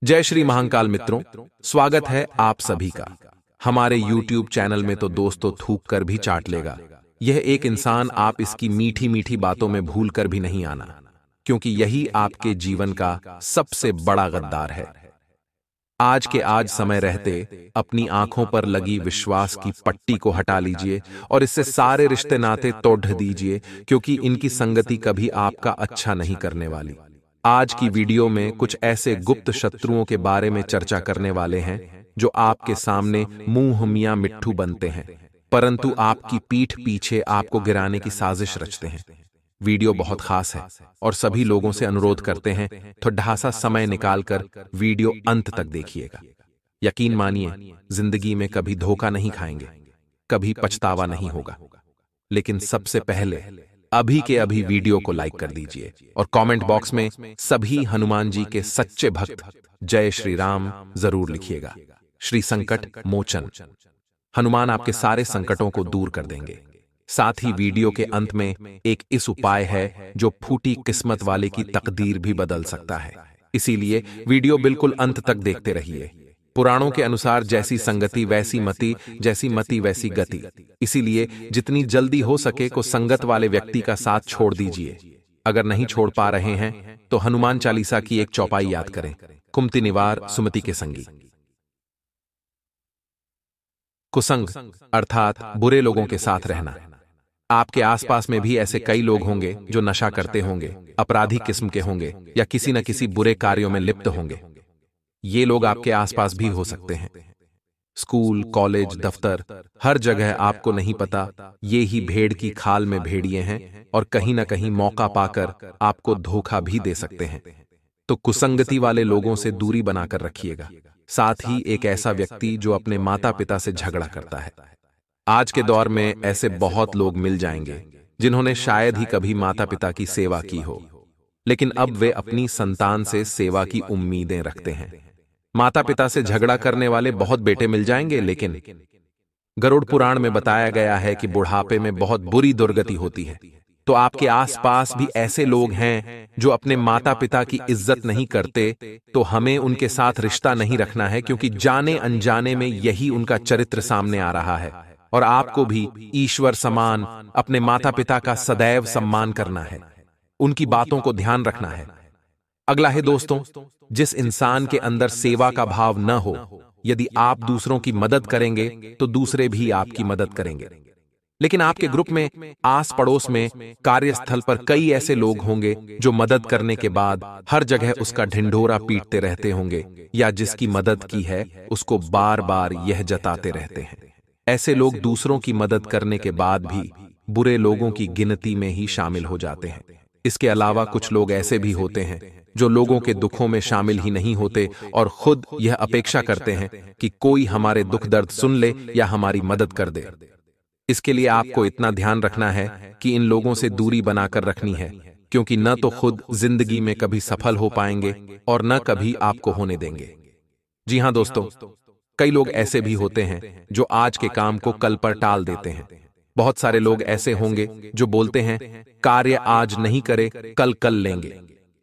जय श्री महाकाल मित्रों, स्वागत है आप सभी का। हमारे YouTube चैनल में तो दोस्तों थूक कर भी चाट लेगा यह एक इंसान, आप इसकी मीठी मीठी बातों में भूल कर भी नहीं आना, क्योंकि यही आपके जीवन का सबसे बड़ा गद्दार है। आज के आज समय रहते अपनी आंखों पर लगी विश्वास की पट्टी को हटा लीजिए और इससे सारे रिश्ते नाते तोड़ दीजिए, क्योंकि इनकी संगति कभी आपका अच्छा नहीं करने वाली। आज की वीडियो में कुछ ऐसे गुप्त शत्रुओं के बारे में चर्चा करने वाले हैं जो आपके सामने मुंह मियां मिट्ठू बनते हैं, परंतु आपकी पीठ पीछे आपको गिराने की साजिश रचते हैं। वीडियो बहुत खास है और सभी लोगों से अनुरोध करते हैं थोड़ा सा समय निकालकर वीडियो अंत तक देखिएगा। यकीन मानिए, जिंदगी में कभी धोखा नहीं खाएंगे, कभी पछतावा नहीं होगा। लेकिन सबसे पहले अभी के अभी वीडियो को लाइक कर दीजिए और कमेंट बॉक्स में सभी हनुमान जी के सच्चे भक्त जय श्री राम जरूर लिखिएगा। श्री संकट मोचन हनुमान आपके सारे संकटों को दूर कर देंगे। साथ ही वीडियो के अंत में एक इस उपाय है जो फूटी किस्मत वाले की तकदीर भी बदल सकता है, इसीलिए वीडियो बिल्कुल अंत तक देखते रहिए। पुराणों के अनुसार जैसी संगति वैसी मति, जैसी मति वैसी गति, इसीलिए जितनी जल्दी हो सके को संगत वाले व्यक्ति का साथ छोड़ दीजिए। अगर नहीं छोड़ पा रहे हैं तो हनुमान चालीसा की एक चौपाई याद करें, कुमति निवार सुमति के संगी। कुसंग अर्थात बुरे लोगों के साथ रहना। आपके आसपास में भी ऐसे कई लोग होंगे जो नशा करते होंगे, अपराधी किस्म के होंगे या किसी न किसी बुरे कार्यों में लिप्त होंगे। ये लोग आपके आसपास भी हो सकते हैं। स्कूल, कॉलेज, दफ्तर, हर जगह आपको नहीं पता ये ही भेड़ की खाल में भेड़िए हैं और कहीं ना कहीं मौका पाकर आपको धोखा भी दे सकते हैं। तो कुसंगति वाले लोगों से दूरी बनाकर रखिएगा। साथ ही एक ऐसा व्यक्ति जो अपने माता पिता से झगड़ा करता है। आज के दौर में ऐसे बहुत लोग मिल जाएंगे जिन्होंने शायद ही कभी माता पिता की सेवा की हो, लेकिन अब वे अपनी संतान से सेवा की उम्मीदें रखते हैं। माता पिता से झगड़ा करने वाले बहुत बेटे मिल जाएंगे, लेकिन गरुड़ पुराण में बताया गया है कि बुढ़ापे में बहुत बुरी दुर्गति होती है। तो आपके आसपास भी ऐसे लोग हैं जो अपने माता पिता की इज्जत नहीं करते, तो हमें उनके साथ रिश्ता नहीं रखना है, क्योंकि जाने अनजाने में यही उनका चरित्र सामने आ रहा है। और आपको भी ईश्वर समान अपने माता पिता का सदैव सम्मान करना है, उनकी बातों को ध्यान रखना है। अगला है दोस्तों, जिस इंसान के अंदर सेवा का भाव न हो, यदि आप दूसरों की मदद करेंगे तो दूसरे भी आपकी मदद करेंगे। लेकिन आपके ग्रुप में, आस पड़ोस में, कार्यस्थल पर कई ऐसे लोग होंगे जो मदद करने के बाद हर जगह उसका ढिंढोरा पीटते रहते होंगे, या जिसकी मदद की है उसको बार बार यह जताते रहते हैं। ऐसे लोग दूसरों की मदद करने के बाद भी बुरे लोगों की गिनती में ही शामिल हो जाते हैं। इसके अलावा कुछ लोग ऐसे भी होते हैं जो लोगों के दुखों में शामिल ही नहीं होते और खुद यह अपेक्षा करते हैं कि कोई हमारे दुख दर्द सुन ले या हमारी मदद कर दे। इसके लिए आपको इतना ध्यान रखना है कि इन लोगों से दूरी बनाकर रखनी है, क्योंकि न तो खुद जिंदगी में कभी सफल हो पाएंगे और न कभी आपको होने देंगे। जी हां दोस्तों, कई लोग ऐसे भी होते हैं जो आज के काम को कल पर टाल देते हैं। बहुत सारे लोग ऐसे होंगे जो बोलते हैं कार्य आज नहीं करे कल लेंगे,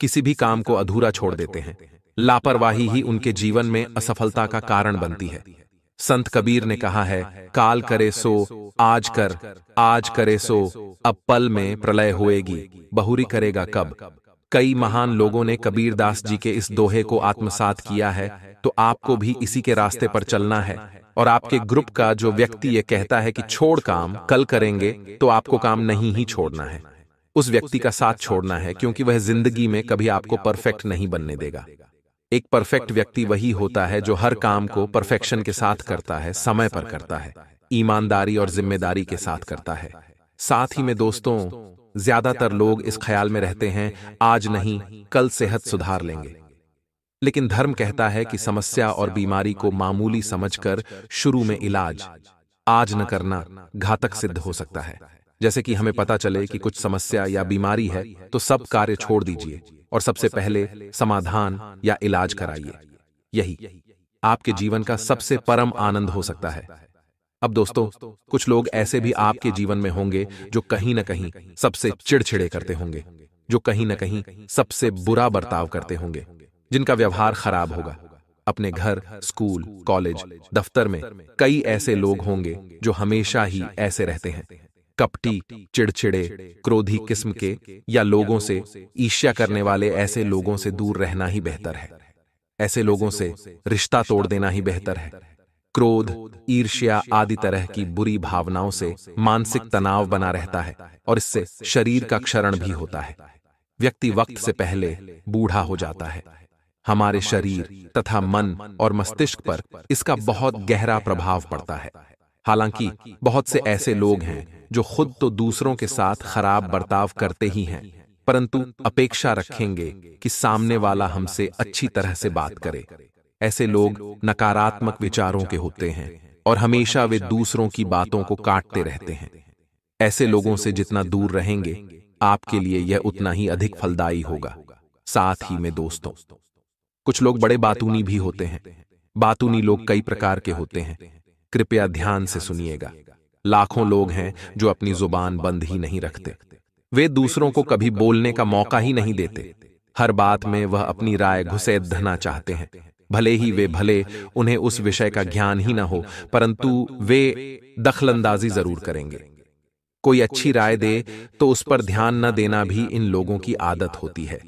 किसी भी काम को अधूरा छोड़ देते हैं। लापरवाही ही उनके जीवन में असफलता का कारण बनती है। संत कबीर ने कहा है, काल करे सो आज कर, आज करे सो अब पल में प्रलय होएगी, बहुरी करेगा कब। कई महान लोगों ने कबीरदास जी के इस दोहे को आत्मसात किया है, तो आपको भी इसी के रास्ते पर चलना है। और आपके ग्रुप का जो व्यक्ति ये कहता है कि छोड़ काम कल करेंगे, तो आपको काम नहीं ही छोड़ना है, उस व्यक्ति का साथ छोड़ना है, क्योंकि वह जिंदगी में कभी आपको परफेक्ट नहीं बनने देगा। एक परफेक्ट व्यक्ति वही होता है जो हर काम को परफेक्शन के साथ करता है, समय पर करता है, ईमानदारी और जिम्मेदारी के साथ करता है। साथ ही में दोस्तों, ज्यादातर लोग इस ख्याल में रहते हैं आज नहीं कल सेहत सुधार लेंगे, लेकिन धर्म कहता है कि समस्या और बीमारी को मामूली समझकर शुरू में इलाज आज न करना घातक सिद्ध हो सकता है। जैसे कि हमें पता चले कि कुछ समस्या या बीमारी है तो सब कार्य छोड़ दीजिए और सबसे पहले समाधान या इलाज कराइए। यही आपके जीवन का सबसे परम आनंद हो सकता है। अब दोस्तों, कुछ लोग ऐसे भी आपके जीवन में होंगे जो कहीं न कहीं सबसे चिड़चिड़े करते होंगे, जो कहीं न कहीं सबसे बुरा बर्ताव करते होंगे, जिनका व्यवहार खराब होगा। अपने घर, स्कूल, कॉलेज, दफ्तर में कई ऐसे लोग होंगे जो हमेशा ही ऐसे रहते हैं, कपटी, चिड़चिड़े, क्रोधी किस्म के, या लोगों से ईर्ष्या करने वाले ऐसे लोगों से दूर रहना ही बेहतर है। ऐसे लोगों से रिश्ता तोड़ देना ही बेहतर है। क्रोध, ईर्ष्या आदि तरह की बुरी भावनाओं से मानसिक तनाव बना रहता है और इससे शरीर का क्षरण भी होता है। व्यक्ति वक्त से पहले बूढ़ा हो जाता है। हमारे शरीर तथा मन और मस्तिष्क पर इसका बहुत गहरा प्रभाव पड़ता है। हालांकि बहुत से ऐसे लोग हैं जो खुद तो दूसरों के साथ खराब बर्ताव करते ही हैं, परंतु अपेक्षा रखेंगे कि सामने वाला हमसे अच्छी तरह से बात करे। ऐसे लोग नकारात्मक विचारों के होते हैं और हमेशा वे दूसरों की बातों को काटते रहते हैं। ऐसे लोगों से जितना दूर रहेंगे, आपके लिए यह उतना ही अधिक फलदायी होगा। साथ ही में दोस्तों, कुछ लोग बड़े बातूनी भी होते हैं। बातूनी लोग कई प्रकार के होते हैं, कृपया ध्यान से सुनिएगा। लाखों लोग हैं जो अपनी जुबान बंद ही नहीं रखते। वे दूसरों को कभी बोलने का मौका ही नहीं देते। हर बात में वह अपनी राय घुसेड़ना चाहते हैं। भले उन्हें उस विषय का ज्ञान ही ना हो, परंतु वे दखलंदाजी जरूर करेंगे। कोई अच्छी राय दे तो उस पर ध्यान न देना भी इन लोगों की आदत होती है।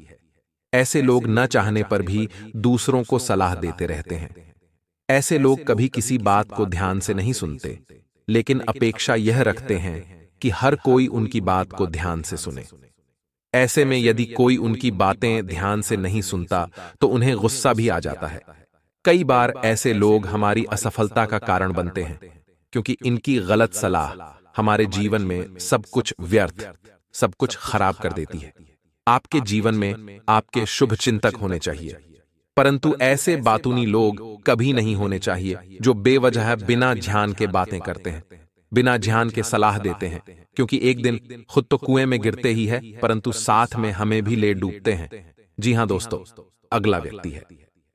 ऐसे लोग न चाहने पर भी दूसरों को सलाह देते रहते हैं। ऐसे लोग कभी किसी बात को ध्यान से नहीं सुनते, लेकिन अपेक्षा यह रखते हैं कि हर कोई उनकी बात को ध्यान से सुने। ऐसे में यदि कोई उनकी बातें ध्यान से नहीं सुनता तो उन्हें गुस्सा भी आ जाता है। कई बार ऐसे लोग हमारी असफलता का कारण बनते हैं, क्योंकि इनकी गलत सलाह हमारे जीवन में सब कुछ व्यर्थ, सब कुछ खराब कर देती है। आपके जीवन में आपके शुभ चिंतक होने चाहिए, परंतु ऐसे बातूनी लोग कभी नहीं होने चाहिए जो बेवजह बिना ध्यान के बातें करते हैं, बिना ध्यान के सलाह देते हैं, क्योंकि एक दिन खुद तो कुएं में गिरते ही है, परंतु साथ में हमें भी ले डूबते हैं। जी हां दोस्तों, अगला व्यक्ति है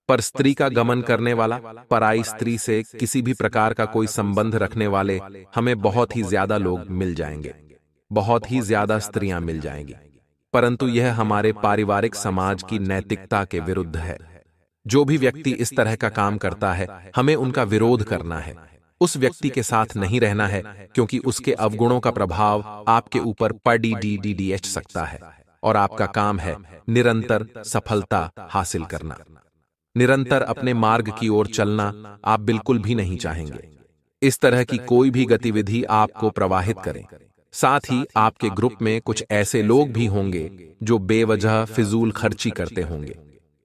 पर स्त्री का गमन करने वाला, पराई स्त्री से किसी भी प्रकार का कोई संबंध रखने वाले हमें बहुत ही ज्यादा लोग मिल जाएंगे, बहुत ही ज्यादा स्त्रियां मिल जाएंगी, परंतु यह हमारे पारिवारिक समाज की नैतिकता के विरुद्ध है। जो भी व्यक्ति इस तरह का काम करता है, हमें उनका विरोध करना है। उस व्यक्ति के साथ नहीं रहना है, क्योंकि उसके अवगुणों का प्रभाव आपके ऊपर पड़ सकता है और आपका काम है निरंतर सफलता हासिल करना। निरंतर अपने मार्ग की ओर चलना आप बिल्कुल भी नहीं चाहेंगे। इस तरह की कोई भी गतिविधि आपको प्रवाहित करे। साथ ही आपके ग्रुप में कुछ ऐसे लोग भी होंगे जो बेवजह फिजूल खर्ची करते होंगे।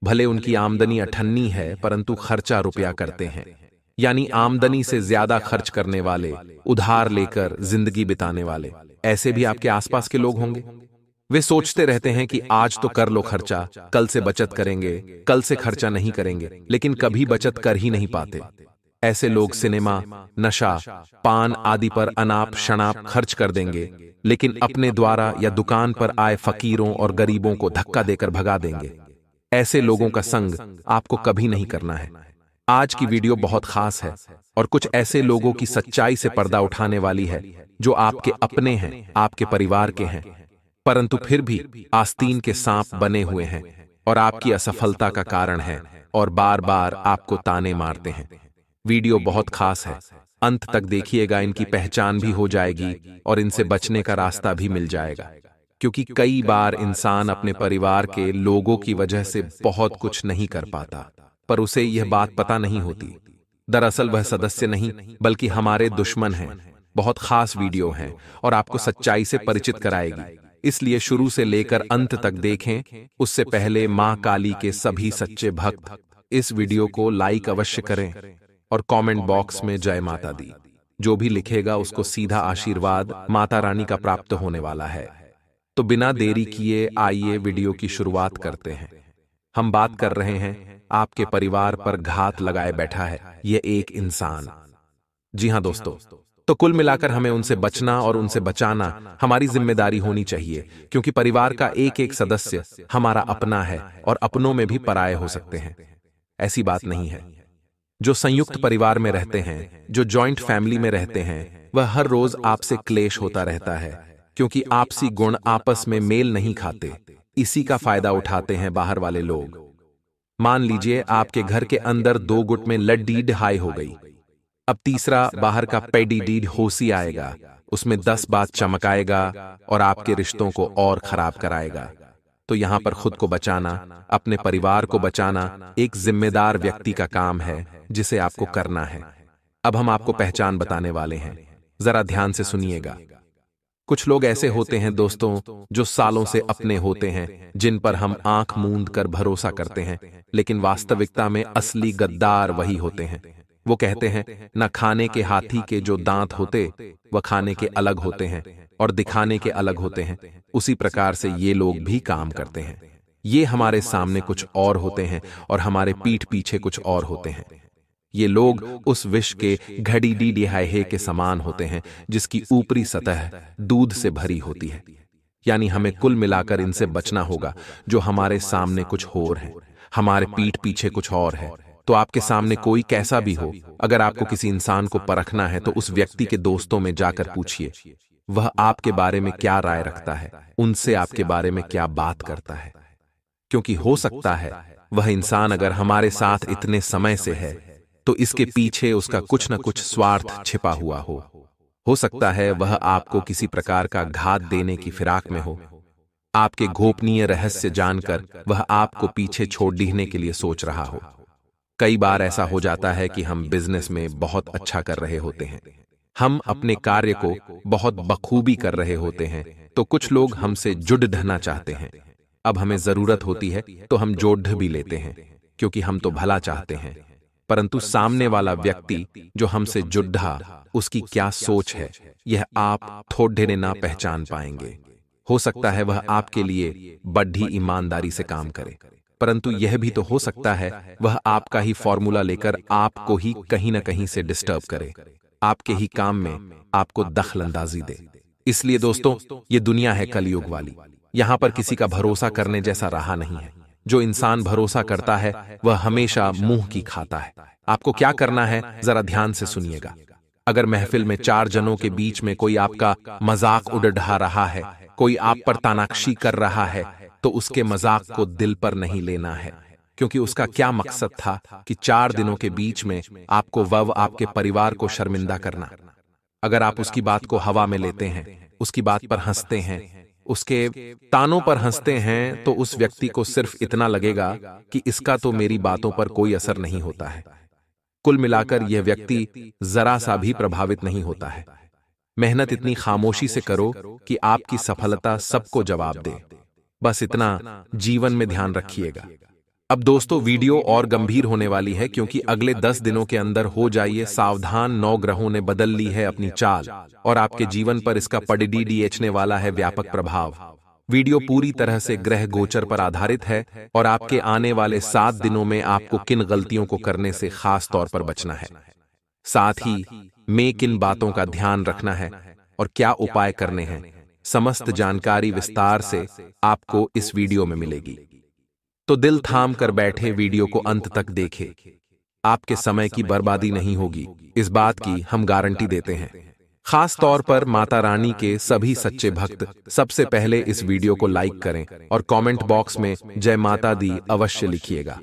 भले उनकी आमदनी अठन्नी है, परंतु खर्चा रुपया करते हैं, यानी आमदनी से ज्यादा खर्च करने वाले, उधार लेकर जिंदगी बिताने वाले। ऐसे भी आपके आसपास के लोग होंगे। वे सोचते रहते हैं कि आज तो कर लो खर्चा, कल से बचत करेंगे, कल से खर्चा नहीं करेंगे, लेकिन कभी बचत कर ही नहीं पाते। ऐसे लोग सिनेमा, नशा, पान आदि पर अनाप शनाप खर्च कर देंगे, लेकिन अपने द्वारा या दुकान पर आए फकीरों और गरीबों को धक्का देकर भगा देंगे। ऐसे लोगों का संग आपको कभी नहीं करना है। आज की वीडियो बहुत खास है और कुछ ऐसे लोगों की सच्चाई से पर्दा उठाने वाली है जो आपके अपने हैं, आपके परिवार के हैं, परंतु फिर भी आस्तीन के सांप बने हुए हैं और आपकी असफलता का कारण है और बार बार आपको ताने मारते हैं। वीडियो बहुत खास है, अंत तक देखिएगा, इनकी पहचान भी हो जाएगी और इनसे बचने का रास्ता भी मिल जाएगा। क्योंकि कई बार इंसान अपने परिवार के लोगों की वजह से बहुत कुछ नहीं कर पाता, पर उसे यह बात पता नहीं होती। दरअसल वह सदस्य नहीं बल्कि हमारे दुश्मन हैं। बहुत खास वीडियो है और आपको सच्चाई से परिचित कराएगी, इसलिए शुरू से लेकर अंत तक देखें। उससे पहले मां काली के सभी सच्चे भक्त इस वीडियो को लाइक अवश्य करें और कमेंट बॉक्स में जय माता दी। जो भी लिखेगा उसको सीधा आशीर्वाद माता रानी का प्राप्त होने वाला है। तो बिना देरी किए आइए वीडियो की शुरुआत करते हैं। हम बात कर रहे हैं आपके परिवार पर घात लगाए बैठा है यह एक इंसान। जी हां दोस्तों, तो कुल मिलाकर हमें उनसे बचना और उनसे बचाना हमारी जिम्मेदारी होनी चाहिए, क्योंकि परिवार का एक एक सदस्य हमारा अपना है और अपनों में भी पराये हो सकते हैं। ऐसी बात नहीं है। जो संयुक्त परिवार में रहते हैं, जो जॉइंट फैमिली में रहते हैं, वह हर रोज आपसे क्लेश होता रहता है, क्योंकि आपसी गुण आपस में मेल नहीं खाते। इसी का फायदा उठाते हैं बाहर वाले लोग। मान लीजिए आपके घर के अंदर 2 गुट में लड्डी ढहाई हो गई। अब तीसरा बाहर का पेडी डीड होसी आएगा, उसमें 10 बात चमकाएगा और आपके रिश्तों को और खराब कराएगा। तो यहां पर खुद को बचाना, अपने परिवार को बचाना एक जिम्मेदार व्यक्ति का काम है जिसे आपको करना है। अब हम आपको पहचान बताने वाले हैं, जरा ध्यान से सुनिएगा। कुछ लोग ऐसे होते हैं दोस्तों जो सालों से अपने होते हैं, जिन पर हम आंख मूंद कर भरोसा करते हैं, लेकिन वास्तविकता में असली गद्दार वही होते हैं। वो कहते हैं न खाने के हाथी के जो दांत होते वह खाने के अलग होते हैं और दिखाने के अलग होते हैं। उसी प्रकार से ये लोग भी काम करते हैं। ये हमारे सामने कुछ और होते हैं और हमारे पीठ पीछे कुछ और होते हैं। ये लोग उस विष के घड़ी डी डिहाहे के समान होते हैं जिसकी ऊपरी सतह दूध से भरी होती है। यानी हमें कुल मिलाकर इनसे बचना होगा। जो हमारे सामने कुछ और है, हमारे पीठ पीछे कुछ और है। तो आपके सामने कोई कैसा भी हो, अगर आपको किसी इंसान को परखना है तो उस व्यक्ति के दोस्तों में जाकर पूछिए वह आपके बारे में क्या राय रखता है, उनसे आपके बारे में क्या बात करता है। क्योंकि हो सकता है वह इंसान अगर हमारे साथ इतने समय से है तो इसके पीछे उसका कुछ न कुछ स्वार्थ छिपा हुआ हो सकता है वह आपको किसी प्रकार का घात देने की फिराक में हो। आपके गोपनीय रहस्य जानकर वह आपको पीछे छोड़ देने के लिए सोच रहा हो। कई बार ऐसा हो जाता है कि हम बिजनेस में बहुत अच्छा कर रहे होते हैं, हम अपने कार्य को बहुत बखूबी कर रहे होते हैं, तो कुछ लोग हमसे जुड़ ढना चाहते हैं। अब हमें जरूरत होती है तो हम जोड़ भी लेते हैं क्योंकि हम तो भला चाहते हैं, परंतु सामने वाला व्यक्ति जो हमसे जुड़ा उसकी क्या सोच है यह आप थोड़े ना पहचान पाएंगे। हो सकता है वह आपके लिए बड़ी ईमानदारी से काम करे, परंतु यह भी तो हो सकता है वह आपका ही फॉर्मूला लेकर आपको ही कहीं ना कहीं से डिस्टर्ब करे, आपके ही काम में आपको दखलंदाजी दे। इसलिए दोस्तों ये दुनिया है कलयुग वाली, यहां पर किसी का भरोसा करने जैसा रहा नहीं है। जो इंसान भरोसा करता है वह हमेशा मुंह की खाता है। आपको क्या करना है जरा ध्यान से सुनिएगा। अगर महफिल में 4 जनों के बीच में कोई आपका मजाक उड़ा रहा है, कोई आप पर तानाक्षी कर रहा है, तो उसके मजाक को दिल पर नहीं लेना है, क्योंकि उसका क्या मकसद था कि 4 दिनों के बीच में आपको व आपके परिवार को शर्मिंदा करना। अगर आप उसकी बात को हवा में लेते हैं, उसकी बात पर हंसते हैं, उसके तानों पर हंसते हैं, तो उस व्यक्ति को सिर्फ इतना लगेगा कि इसका तो मेरी बातों पर कोई असर नहीं होता है। कुल मिलाकर यह व्यक्ति जरा सा भी प्रभावित नहीं होता है। मेहनत इतनी खामोशी से करो कि आपकी सफलता सबको जवाब दे। बस इतना जीवन में ध्यान रखिएगा। अब दोस्तों वीडियो और गंभीर होने वाली है, क्योंकि अगले 10 दिनों के अंदर हो जाइए सावधान। 9 ग्रहों ने बदल ली है अपनी चाल और आपके जीवन पर इसका पड़ीडीएचने वाला है व्यापक प्रभाव। वीडियो पूरी तरह से ग्रह गोचर पर आधारित है और आपके आने वाले 7 दिनों में आपको किन गलतियों को करने से खास तौर पर बचना है, साथ ही में किन बातों का ध्यान रखना है और क्या उपाय करने हैं, समस्त जानकारी विस्तार से आपको इस वीडियो में मिलेगी। तो दिल थाम कर बैठे वीडियो को अंत तक देखें। आपके समय की बर्बादी नहीं होगी, इस बात की हम गारंटी देते हैं। खास तौर पर माता रानी के सभी सच्चे भक्त सबसे पहले इस वीडियो को लाइक करें और कमेंट बॉक्स में जय माता दी अवश्य लिखिएगा।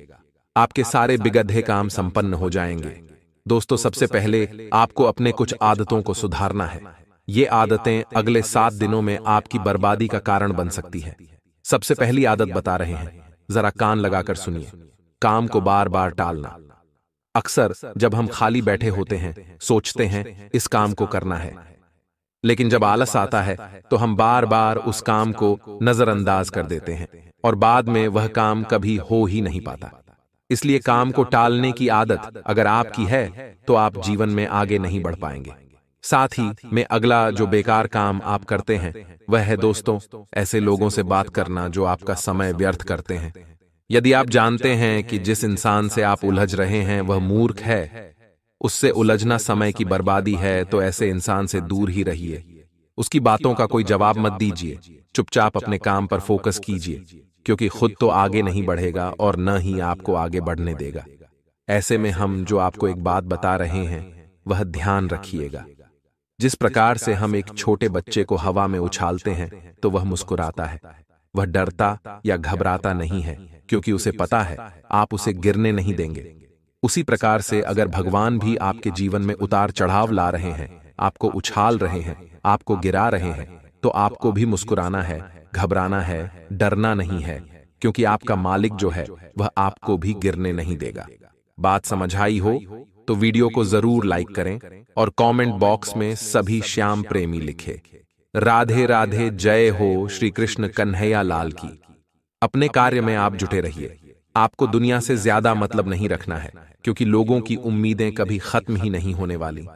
आपके सारे बिगड़े काम संपन्न हो जाएंगे। दोस्तों सबसे पहले आपको अपने कुछ आदतों को सुधारना है। ये आदतें अगले 7 दिनों में आपकी बर्बादी का कारण बन सकती है। सबसे पहली आदत बता रहे हैं, जरा कान लगाकर सुनिए। काम को बार बार टालना। अक्सर जब हम खाली बैठे होते हैं सोचते हैं इस काम को करना है, लेकिन जब आलस आता है तो हम बार बार उस काम को नजरअंदाज कर देते हैं और बाद में वह काम कभी हो ही नहीं पाता। इसलिए काम को टालने की आदत अगर आपकी है तो आप जीवन में आगे नहीं बढ़ पाएंगे। साथ ही में अगला जो बेकार काम आप करते हैं वह है दोस्तों ऐसे लोगों से बात करना जो आपका समय व्यर्थ करते हैं। यदि आप जानते हैं कि जिस इंसान से आप उलझ रहे हैं वह मूर्ख है, उससे उलझना समय की बर्बादी है, तो ऐसे इंसान से दूर ही रहिए। उसकी बातों का कोई जवाब मत दीजिए, चुपचाप अपने काम पर फोकस कीजिए, क्योंकि खुद तो आगे नहीं बढ़ेगा और न ही आपको आगे बढ़ने देगा। ऐसे में हम जो आपको एक बात बता रहे हैं वह ध्यान रखिएगा। जिस प्रकार से हम एक छोटे बच्चे को हवा में उछालते हैं तो वह मुस्कुराता है, वह डरता या घबराता नहीं है, क्योंकि उसे पता है आप उसे गिरने नहीं देंगे। उसी प्रकार से अगर भगवान भी आपके जीवन में उतार चढ़ाव ला रहे हैं, आपको उछाल रहे हैं, आपको गिरा रहे हैं, तो आपको भी मुस्कुराना है, घबराना है, डरना नहीं है, क्योंकि आपका मालिक जो है वह आपको भी गिरने नहीं देगा। बात समझ आई हो तो वीडियो को जरूर लाइक करें और कमेंट बॉक्स में सभी श्याम प्रेमी लिखे। राधे राधे, जय हो श्री कृष्ण कन्हैया लाल की। अपने कार्य में आप जुटे रहिए। आपको दुनिया से ज्यादा मतलब नहीं रखना है, क्योंकि लोगों की उम्मीदें कभी खत्म ही नहीं होने वाली।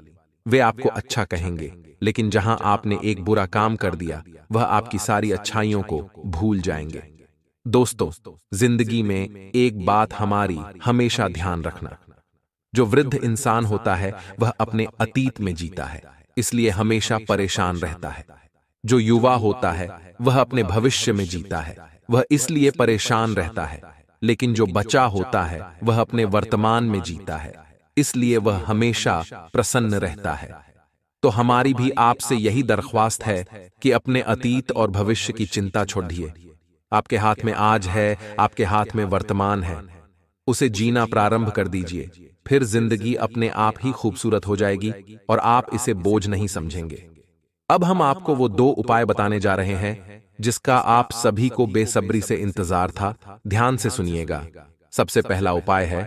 वे आपको अच्छा कहेंगे, लेकिन जहां आपने एक बुरा काम कर दिया वह आपकी सारी अच्छाइयों को भूल जाएंगे। दोस्तों, जिंदगी में एक बात हमारी हमेशा ध्यान रखना, जो वृद्ध इंसान होता है वह अपने अतीत में जीता है, इसलिए हमेशा परेशान रहता है। जो युवा होता है वह अपने भविष्य में जीता है, वह इसलिए परेशान रहता है। लेकिन जो बचा होता है वह अपने वर्तमान में जीता है, इसलिए वह हमेशा प्रसन्न रहता है। तो हमारी भी आपसे यही दरख्वास्त है कि अपने अतीत और भविष्य की चिंता छोड़िए। आपके हाथ में आज है, आपके हाथ में वर्तमान है, उसे जीना प्रारंभ कर दीजिए। फिर जिंदगी अपने आप ही खूबसूरत हो जाएगी और आप इसे बोझ नहीं समझेंगे। अब हम आपको वो 2 उपाय बताने जा रहे हैं जिसका आप सभी को बेसब्री से इंतजार था। ध्यान से सुनिएगा। सबसे पहला उपाय है,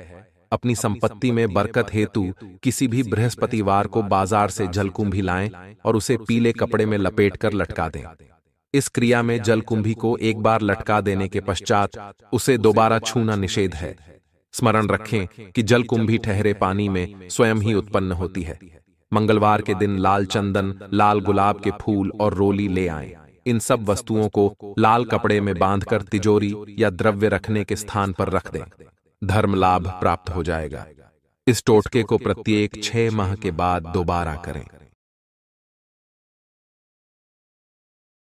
अपनी संपत्ति में बरकत हेतु किसी भी बृहस्पतिवार को बाजार से जलकुंभी लाएं और उसे पीले कपड़े में लपेटकर लटका दें। इस क्रिया में जलकुंभी को एक बार लटका देने के पश्चात उसे दोबारा छूना निषेध है। स्मरण रखें कि जलकुंभी ठहरे पानी में स्वयं ही उत्पन्न होती है। मंगलवार के दिन लाल चंदन, लाल गुलाब के फूल और रोली ले आएं। इन सब वस्तुओं को लाल कपड़े में बांधकर तिजोरी या द्रव्य रखने के स्थान पर रख दें। धर्म लाभ प्राप्त हो जाएगा। इस टोटके को प्रत्येक 6 माह के बाद दोबारा करें।